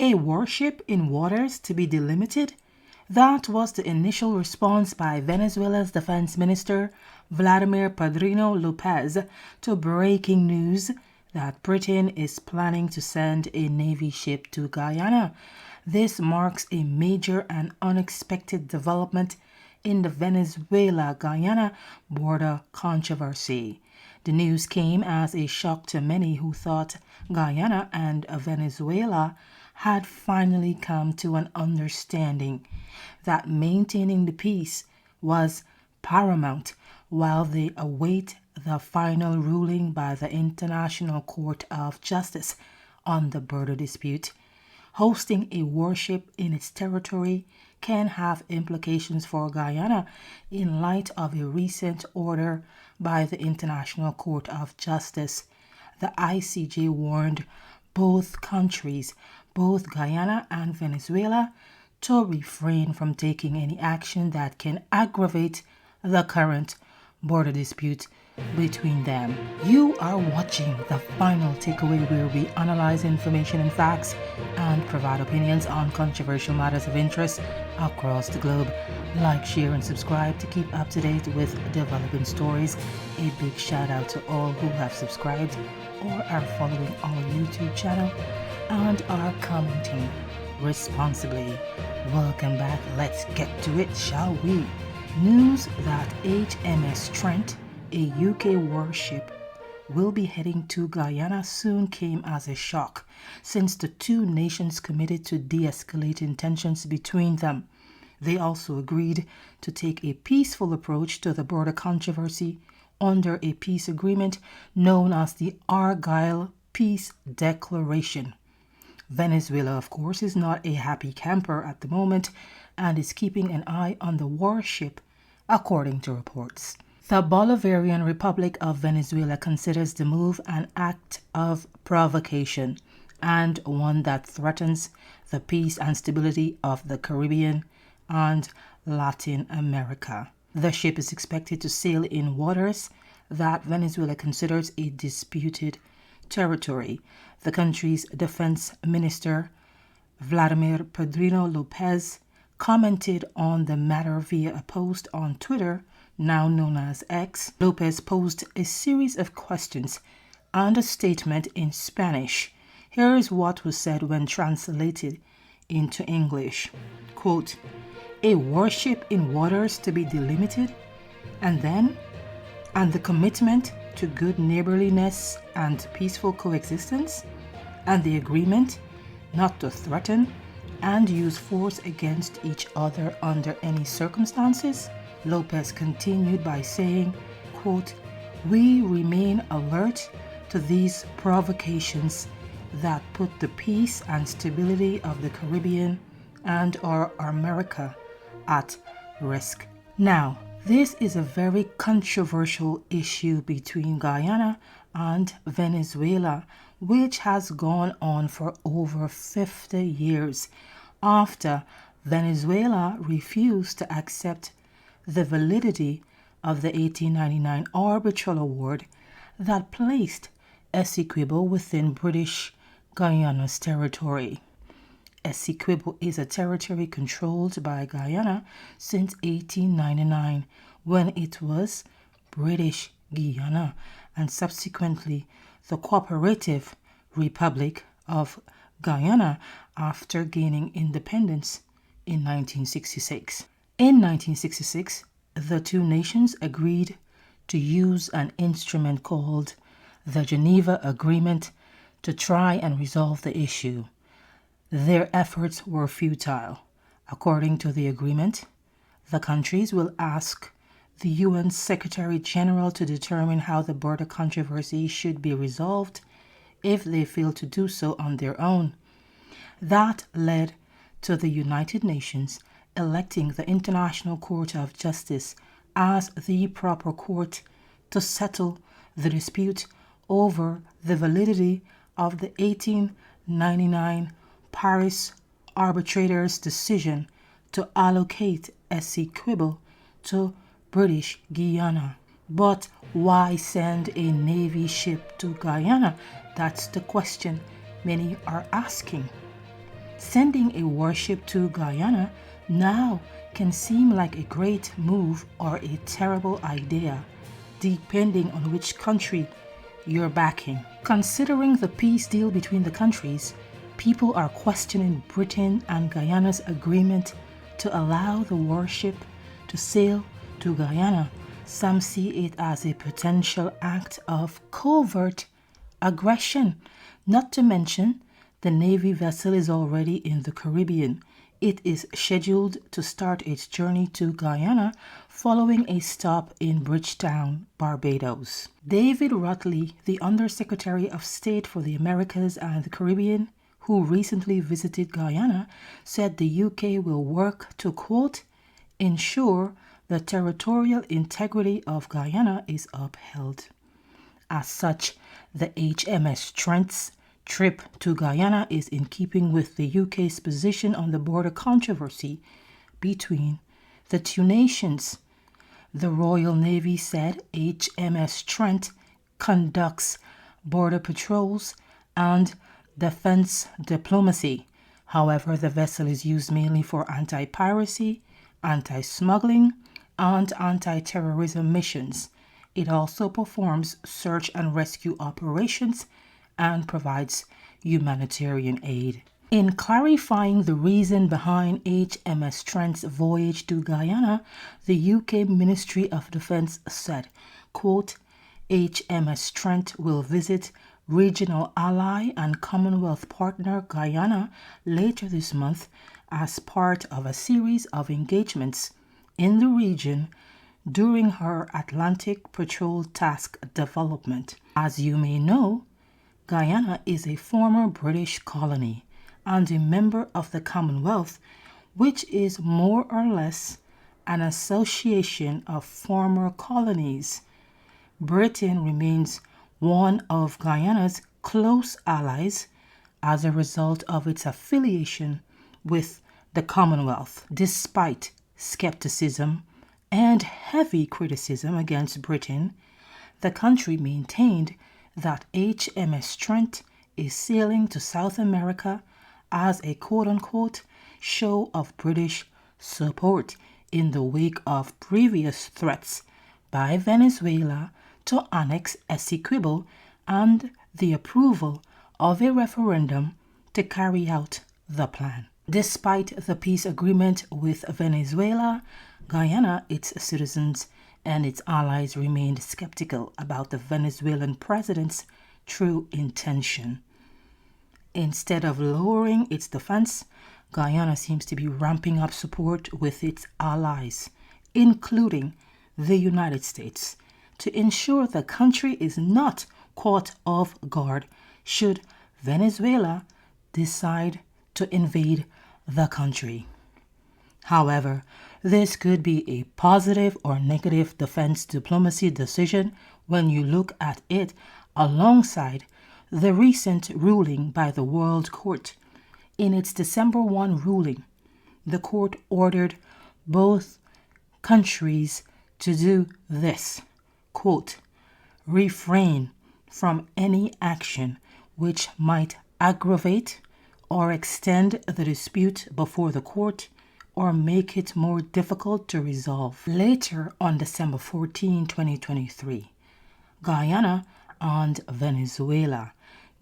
A warship in waters to be delimited? That was the initial response by Venezuela's defense minister, Vladimir Padrino Lopez, to breaking news that Britain is planning to send a Navy ship to Guyana. This marks a major and unexpected development in the Venezuela-Guyana border controversy. The news came as a shock to many who thought Guyana and Venezuela had finally come to an understanding that maintaining the peace was paramount while they await the final ruling by the International Court of Justice on the border dispute. Hosting a warship in its territory can have implications for Guyana in light of a recent order by the International Court of Justice. The ICJ warned both countries, both Guyana and Venezuela, to refrain from taking any action that can aggravate the current border dispute between them. You are watching The Final Takeaway, where we analyze information and facts and provide opinions on controversial matters of interest across the globe. Like, share, and subscribe to keep up to date with developing stories. A big shout out to all who have subscribed or are following our YouTube channel and are commenting responsibly. Welcome back. Let's get to it, shall we? News that HMS Trent, a UK warship, will be heading to Guyana soon came as a shock, since the two nations committed to de-escalating tensions between them. They also agreed to take a peaceful approach to the border controversy under a peace agreement known as the Argyle Peace Declaration. Venezuela, of course, is not a happy camper at the moment and is keeping an eye on the warship, according to reports. The Bolivarian Republic of Venezuela considers the move an act of provocation and one that threatens the peace and stability of the Caribbean and Latin America. The ship is expected to sail in waters that Venezuela considers a disputed territory. The country's defense minister, Vladimir Padrino Lopez, commented on the matter via a post on Twitter, now known as X. Lopez posed a series of questions and a statement in Spanish. Here is what was said when translated into English. Quote, "A warship in waters to be delimited, and the commitment to good neighborliness and peaceful coexistence, and the agreement not to threaten and use force against each other under any circumstances." Lopez continued by saying, quote, "We remain alert to these provocations that put the peace and stability of the Caribbean and our America at risk." Now, this is a very controversial issue between Guyana and Venezuela, which has gone on for over 50 years after Venezuela refused to accept the validity of the 1899 arbitral award that placed Essequibo within British Guyana's territory. Essequibo is a territory controlled by Guyana since 1899, when it was British Guyana and subsequently the Cooperative Republic of Guyana after gaining independence in 1966. In 1966, the two nations agreed to use an instrument called the Geneva Agreement to try and resolve the issue. Their efforts were futile. According to the agreement, the countries will ask the UN Secretary General to determine how the border controversy should be resolved if they fail to do so on their own. That led to the United Nations electing the International Court of Justice as the proper court to settle the dispute over the validity of the 1899 Paris arbitrator's decision to allocate Essequibo to British Guyana. But why send a Navy ship to Guyana? That's the question many are asking. Sending a warship to Guyana now can seem like a great move or a terrible idea, depending on which country you're backing. Considering the peace deal between the countries, people are questioning Britain and Guyana's agreement to allow the warship to sail to Guyana. Some see it as a potential act of covert aggression, not to mention the Navy vessel is already in the Caribbean. It is scheduled to start its journey to Guyana following a stop in Bridgetown, Barbados. David Rutley, the Undersecretary of State for the Americas and the Caribbean, who recently visited Guyana, said the UK will work to, quote, ensure the territorial integrity of Guyana is upheld. As such, the HMS Trent's trip to Guyana is in keeping with the UK's position on the border controversy between the two nations. The Royal Navy said HMS Trent conducts border patrols and defense diplomacy. However, the vessel is used mainly for anti-piracy, anti-smuggling, and anti-terrorism missions. It also performs search and rescue operations and provides humanitarian aid. In clarifying the reason behind HMS Trent's voyage to Guyana, the UK Ministry of Defence said, quote, HMS Trent will visit regional ally and Commonwealth partner Guyana later this month as part of a series of engagements in the region during her Atlantic Patrol Task development. As you may know, Guyana is a former British colony and a member of the Commonwealth, which is more or less an association of former colonies. Britain remains one of Guyana's close allies as a result of its affiliation with the Commonwealth. Despite skepticism and heavy criticism against Britain, the country maintained that HMS Trent is sailing to South America as a quote-unquote show of British support in the wake of previous threats by Venezuela to annex Essequibo and the approval of a referendum to carry out the plan. Despite the peace agreement with Venezuela, Guyana, its citizens, and its allies remained skeptical about the Venezuelan president's true intention. Instead of lowering its defense, Guyana seems to be ramping up support with its allies, including the United States, to ensure the country is not caught off guard should Venezuela decide to invade the country. However, this could be a positive or negative defense diplomacy decision when you look at it alongside the recent ruling by the World Court. In its December 1 ruling, the court ordered both countries to do this, quote, refrain from any action which might aggravate or extend the dispute before the court or make it more difficult to resolve. Later on December 14, 2023, Guyana and Venezuela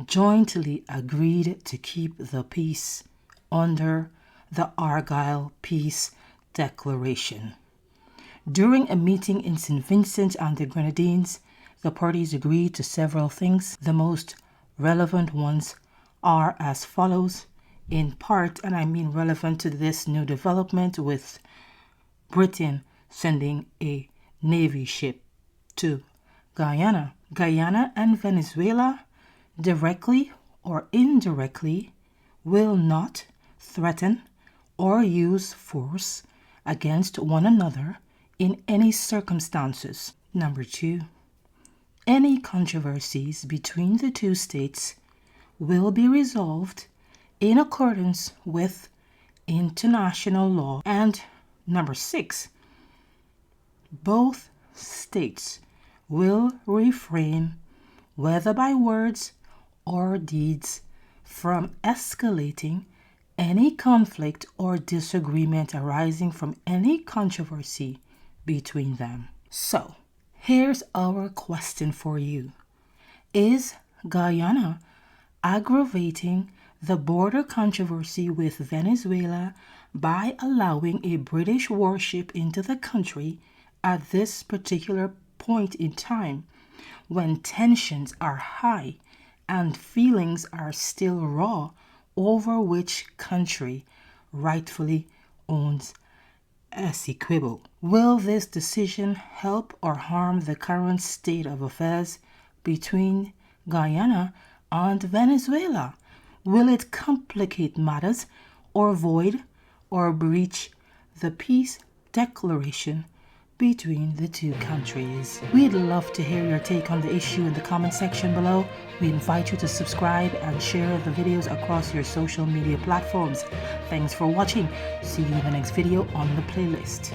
jointly agreed to keep the peace under the Argyle Peace Declaration. During a meeting in St. Vincent and the Grenadines, the parties agreed to several things. The most relevant ones are as follows, in part, and I mean relevant to this new development with Britain sending a Navy ship to Guyana. Guyana and Venezuela, directly or indirectly, will not threaten or use force against one another in any circumstances. Number 2, any controversies between the two states will be resolved in accordance with international law. And number 6, both states will refrain, whether by words or deeds, from escalating any conflict or disagreement arising from any controversy between them. So, here's our question for you. Is Guyana aggravating the border controversy with Venezuela by allowing a British warship into the country at this particular point in time when tensions are high and feelings are still raw over which country rightfully owns Essequibo? Will this decision help or harm the current state of affairs between Guyana and Venezuela? Will it complicate matters or void or breach the peace declaration between the two countries? We'd love to hear your take on the issue in the comment section below. We invite you to subscribe and share the videos across your social media platforms. Thanks for watching. See you in the next video on the playlist.